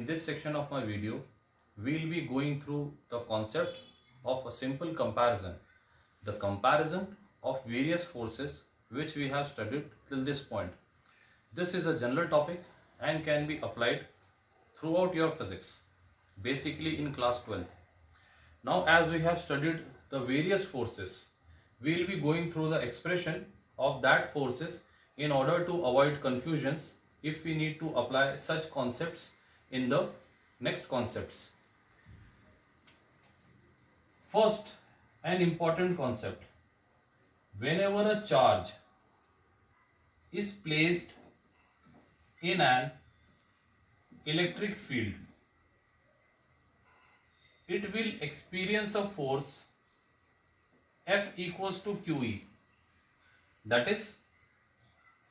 In this section of my video, we'll be going through the concept of a simple comparison, the comparison of various forces which we have studied till this point. This is a general topic and can be applied throughout your physics, basically in class 12th. Now, as we have studied the various forces, we will be going through the expression of that forces in order to avoid confusions if we need to apply such concepts in the next concepts. First, an important concept. Whenever a charge is placed in an electric field, it will experience a force F equals to QE. That is,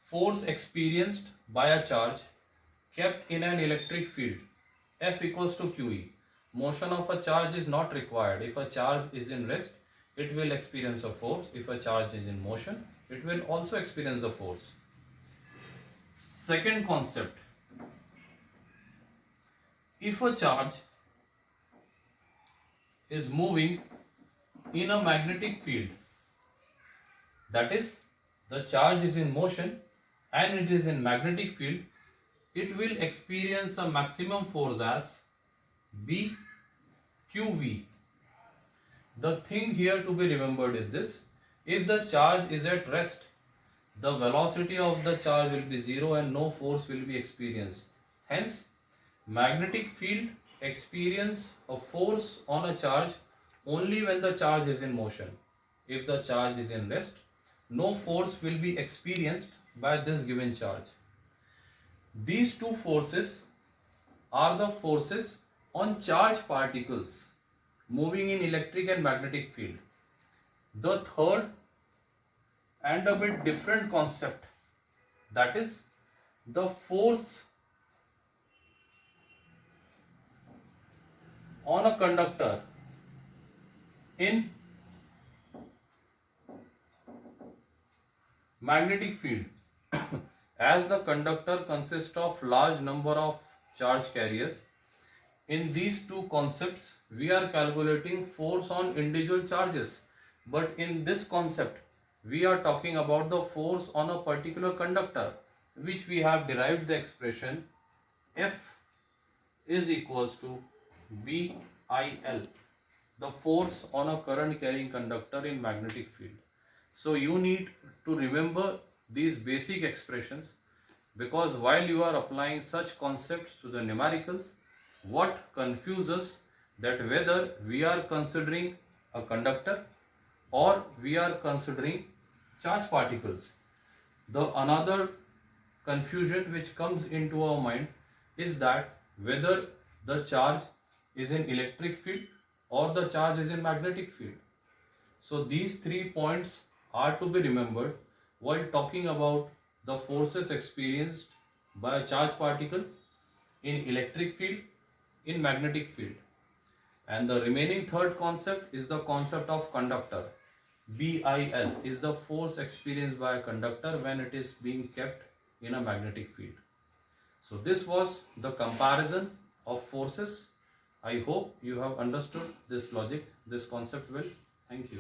force experienced by a charge kept in an electric field, F equals to QE. Motion of a charge is not required. If a charge is in rest, it will experience a force. If a charge is in motion, it will also experience the force. Second concept. If a charge is moving in a magnetic field, that is, the charge is in motion and it is in magnetic field, it will experience a maximum force as BQV. The thing here to be remembered is this: if the charge is at rest, the velocity of the charge will be zero and no force will be experienced. Hence, magnetic field experience a force on a charge only when the charge is in motion. If the charge is in rest, no force will be experienced by this given charge. These two forces are the forces on charged particles moving in electric and magnetic field. The third and a bit different concept, that is the force on a conductor in magnetic field. As the conductor consists of large number of charge carriers, in these two concepts we are calculating force on individual charges, but in this concept we are talking about the force on a particular conductor, which we have derived the expression F is equals to BIL, the force on a current carrying conductor in magnetic field. So you need to remember these basic expressions, because while you are applying such concepts to the numericals, what confuses that whether we are considering a conductor or we are considering charge particles. The another confusion which comes into our mind is that whether the charge is in electric field or the charge is in magnetic field. So these 3 points are to be remembered while talking about the forces experienced by a charged particle in electric field, in magnetic field. And the remaining third concept is the concept of conductor. BIL is the force experienced by a conductor when it is being kept in a magnetic field. So this was the comparison of forces. I hope you have understood this logic, this concept well. Thank you.